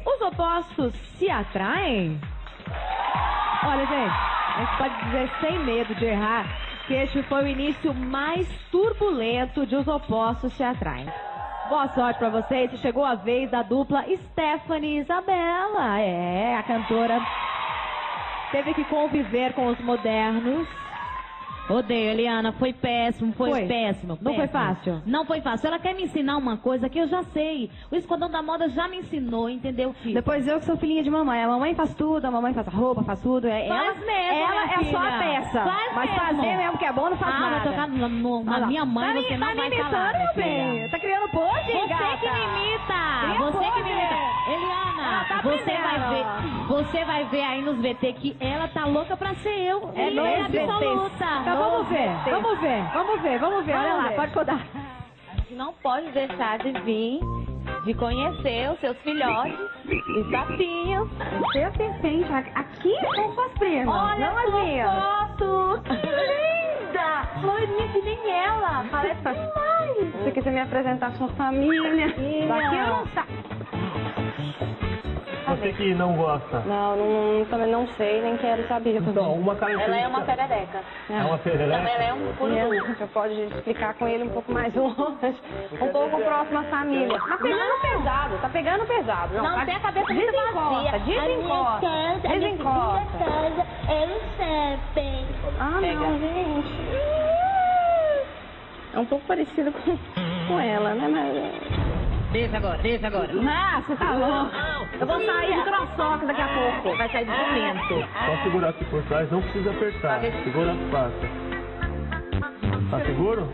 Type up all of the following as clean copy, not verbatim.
os opostos se atraem? Olha, gente, a gente pode dizer sem medo de errar que este foi o início mais turbulento de Os Opostos se Atraem. Boa sorte pra vocês. Chegou a vez da dupla Stephanie e Isabela. A cantora teve que conviver com os modernos. Odeio, Eliana, foi péssimo, foi péssimo. Não foi fácil? Não foi fácil. Ela quer me ensinar uma coisa que eu já sei. O Esquadrão da Moda já me ensinou, entendeu, filho? Depois eu que sou filhinha de mamãe. A mamãe faz tudo, a mamãe faz a roupa, faz tudo. Faz mesmo, ela minha é só a filha. peça. Faz mas mesmo. fazer mesmo que é bom não faz nada. Vai tocar na minha mãe, você não vai falar, meu minha bem. filha. Tá criando pose, Você gata? que me imita! Cria Você que pose. me imita! Eliana, tá você vai ver aí nos VT que ela tá louca pra ser eu. É Líder nos absoluta. Então vamos ver. Olha lá, pode rodar. Não pode deixar de vir, de conhecer os seus filhotes e sapinhos. Você é serpente. Aqui são suas primas. Olha não as minhas. foto! Que linda! Loirinha que nem ela. Parece demais. Se você quiser me apresentar a sua família. Daqui eu não saio. Você que não gosta. Não, também não sei, nem quero saber. Então, uma característica... Ela é uma perereca. É uma perereca? Também ela é um cururu. Você pode explicar com ele um pouco mais longe, um pouco próximo à família. Tá pegando pesado, tá pegando pesado. Não, tem a cabeça muito vazia. Desencosta. casa é um serpem. Ah, não, gente. É um pouco parecido com ela, né? Mas... Deixa agora. Ah, você tá louco. Eu vou sair de crosstalk daqui a pouco. Vai sair do momento. Só segurar aqui por trás, não precisa apertar. Segura fácil. Tá seguro?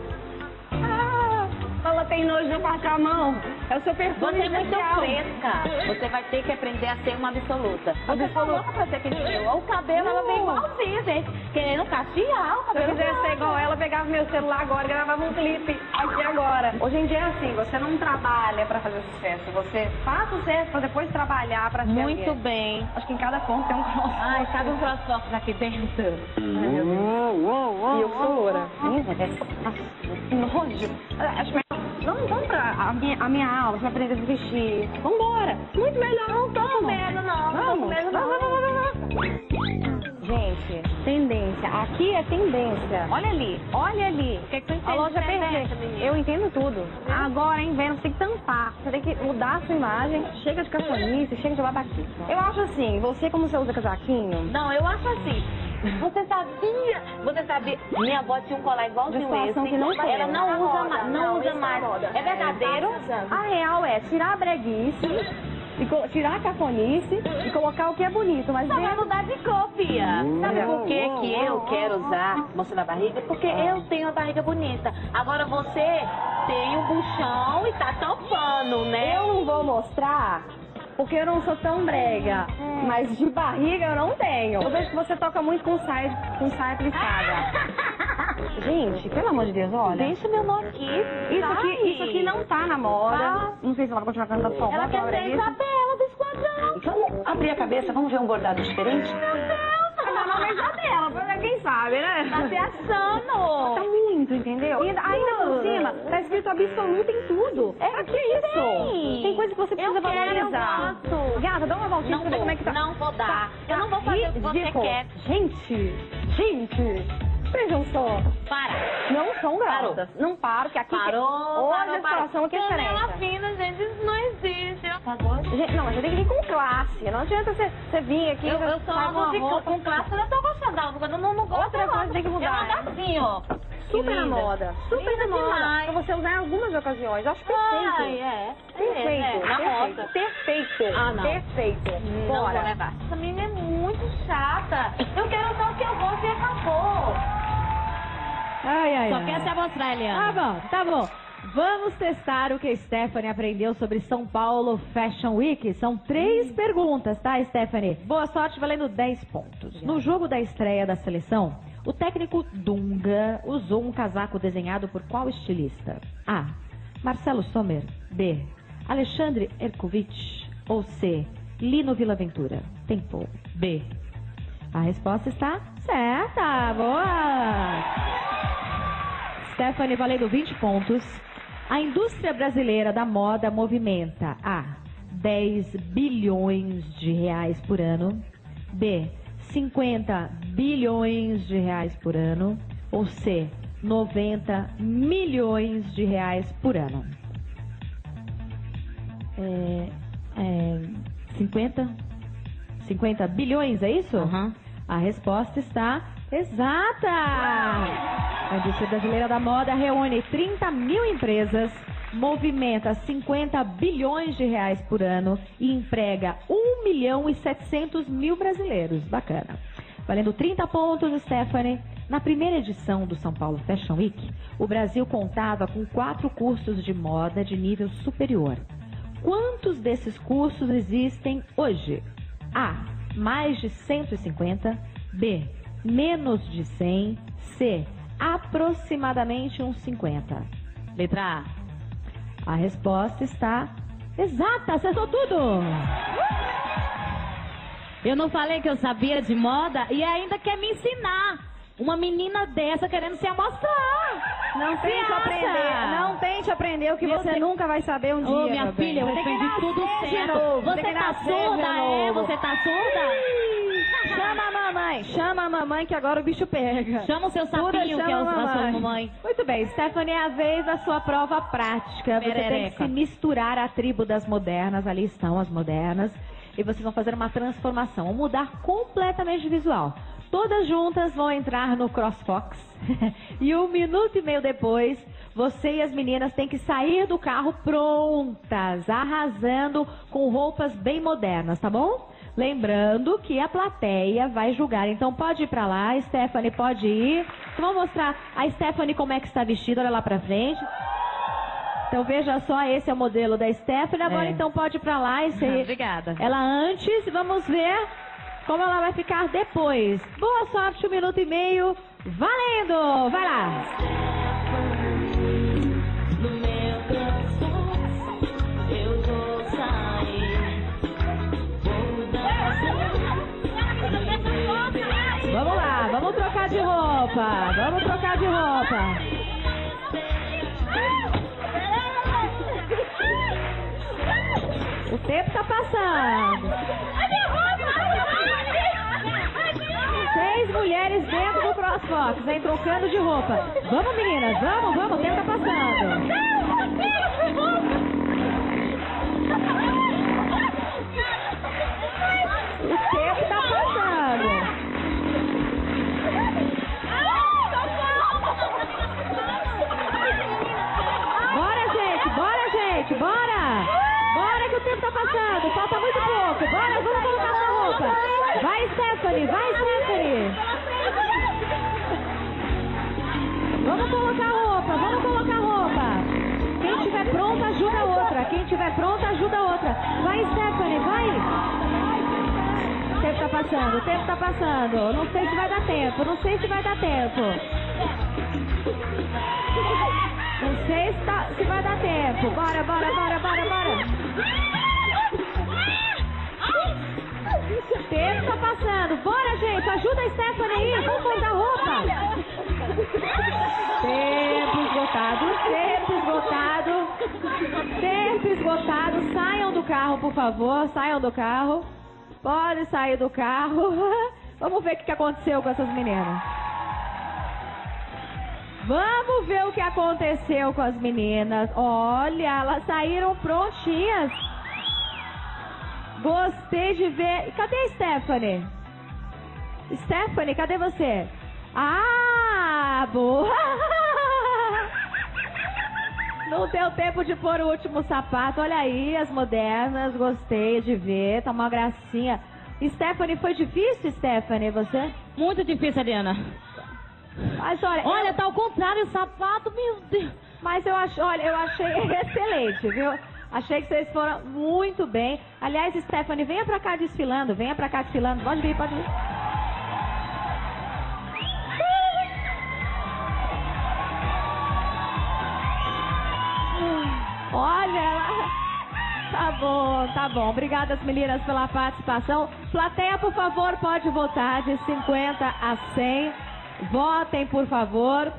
Ela tem nojo de eu passar a mão. É o seu perfume Você é muito especial. fresca. Você vai ter que aprender a ser uma absoluta. Você falou pra ser aquele meu. O cabelo, ela vem igualzinho, gente. Querendo cachear o Se eu cabelo. quisesse ser igual ela, eu pegava meu celular agora e gravava um clipe aqui agora. Hoje em dia é assim, você não trabalha pra fazer sucesso. Você faz sucesso pra depois trabalhar pra ser Muito alguém. bem. Acho que em cada ponto tem um cross. Ai, cabe um crossbox aqui dentro. E eu sou loura. Que nojo. Acho melhor. Vamos pra a minha aula, pra aprender a se vestir. Vambora. Muito melhor. Não tô com medo, não. Não tô com medo, não. Gente, tendência. Aqui é tendência. Olha ali, olha ali. O que tu entende A loja de tendência, perfeita. menina? Eu entendo tudo. Agora, em inverno, você tem que tampar. Você tem que mudar a sua imagem. Chega de cafonice, chega de babaquice. Eu acho assim, você como você usa casaquinho... Não, eu acho assim. Você sabia? Minha avó tinha um colar igualzinho De situação esse. que não tem. Ela não usa mais. Não usa mais. É verdadeiro? A real é tirar a breguice, tirar a cafonice e colocar o que é bonito, mas Só vai mudar de cor, Fia. Sabe por que que eu quero usar mostrando a barriga? Porque eu tenho a barriga bonita. Agora você tem um buchão e tá topando, né? eu não vou mostrar porque eu não sou tão brega, mas de barriga eu não tenho. Eu vejo que você toca muito com saia aplicada. Gente, pelo amor de Deus, olha. Deixa meu nó aqui. Isso aqui não tá na moda. Não sei se ela vai continuar cantando só. Ela quer ser Isabela do Esquadrão. Vamos abrir a cabeça, vamos ver um bordado diferente? Não, mas já dela, quem sabe, né? Tá se achando. Tá muito, entendeu? E ainda por cima, tá escrito absoluta em tudo. É, que isso? Tem coisa que você precisa valorizar. Eu gosto. Gata, dá uma voltinha Não pra ver como é que tá. Não vou dar. Eu não vou fazer o que você Ridículo. quer. Gente, vejam só. Para. Não são garotas. Não paro, que aqui... Hoje a situação aqui é Canela diferente. fina, gente, isso não existe. Tá doido? Gente, não, mas você tem que vir com classe. Não adianta você vir aqui... Eu só faz uma amo de roupa. com classe, eu não tô gostando dela, porque eu não gosto. Outra coisa tem que mudar. Eu ando assim, ó. Super na moda. Super Linda na moda. demais. Pra você usar em algumas ocasiões. Eu acho perfeito. Ai, é. Perfeito. Na moda. Perfeito. Ah, não. Perfeito. Não Bora. vou levar. Essa menina é muito chata. Eu quero usar o que eu gosto e acabou. Só quer se amostrar, Eliana. Tá bom. Vamos testar o que a Stephanie aprendeu sobre São Paulo Fashion Week. São 3 perguntas, tá, Stephanie? Boa sorte, valendo 10 pontos. No jogo da estreia da seleção, o técnico Dunga usou um casaco desenhado por qual estilista? A. Marcelo Sommer. B. Alexandre Erkovitch. Ou C. Lino Villaventura. Tempo. B. A resposta está certa. Boa! Stephanie, valendo 20 pontos. A indústria brasileira da moda movimenta A. 10 bilhões de reais por ano? B, 50 bilhões de reais por ano? Ou C, 90 milhões de reais por ano? 50 bilhões, é isso? Uhum. A resposta está exata! A indústria brasileira da moda reúne 30 mil empresas, movimenta 50 bilhões de reais por ano e emprega 1.700.000 brasileiros. Bacana. Valendo 30 pontos, Stephanie. Na primeira edição do São Paulo Fashion Week, o Brasil contava com 4 cursos de moda de nível superior. Quantos desses cursos existem hoje? A, mais de 150. B, menos de 100. C, aproximadamente uns 50. Letra A. A resposta está exata, acertou tudo! Eu não falei que eu sabia de moda e ainda quer me ensinar. Uma menina dessa querendo se amostrar. Não tente aprender, não tente aprender o que você nunca vai saber um dia. Ô, minha meu filha, bem. eu aprendi tudo certo. Você tá surda, Você tá surda? Chama a mamãe que agora o bicho pega. Chama o seu sapinho, que é a sua mamãe. Muito bem, Stephanie, é a vez da sua prova prática. Você tem que se misturar à tribo das modernas, ali estão as modernas, e vocês vão fazer uma transformação, vão mudar completamente de visual. Todas juntas vão entrar no CrossFox e 1 minuto e meio depois, você e as meninas têm que sair do carro prontas, arrasando com roupas bem modernas, tá bom? Lembrando que a plateia vai julgar, então pode ir pra lá, Stephanie pode ir. Vamos mostrar a Stephanie como é que está vestida, olha lá pra frente. Então veja só, esse é o modelo da Stephanie, agora então pode ir pra lá. Obrigada. Ela antes, vamos ver como ela vai ficar depois. Boa sorte, 1 minuto e meio, valendo! Vai lá! Vamos lá, vamos trocar de roupa, vamos trocar de roupa. O tempo tá passando. 6 mulheres dentro do CrossFox, vem trocando de roupa. Vamos, meninas, vamos, o tempo tá passando. O tempo tá passando. Bora! Bora que o tempo tá passando, falta muito pouco. Bora, vamos colocar essa roupa. Vai, Stephanie, vai, Stephanie. Vamos colocar roupa. Quem estiver pronta, ajuda a outra. Vai, Stephanie, vai. O tempo tá passando. Não sei se vai dar tempo. Não sei se vai dar tempo. Bora. O tempo tá passando. Bora, gente. Ajuda a Stephanie aí. Vamos botar roupa. Tempo esgotado. Saiam do carro, por favor. Pode sair do carro. Vamos ver o que aconteceu com essas meninas. Vamos ver o que aconteceu com as meninas. Olha, elas saíram prontinhas. Gostei de ver. Cadê a Stephanie? Stephanie, cadê você? Ah, boa! Não deu tempo de pôr o último sapato. Olha aí, as modernas. Gostei de ver. Tá uma gracinha. Stephanie, foi difícil, Stephanie, você? Muito difícil, Adriana. Mas olha, tá ao contrário o sapato, meu Deus. Mas eu achei excelente, viu? Achei que vocês foram muito bem. Aliás, Stephanie, venha pra cá desfilando. Pode vir. Olha lá. Tá bom. Obrigada, meninas, pela participação. Plateia, por favor, pode votar de 50 a 100. Votem, por favor.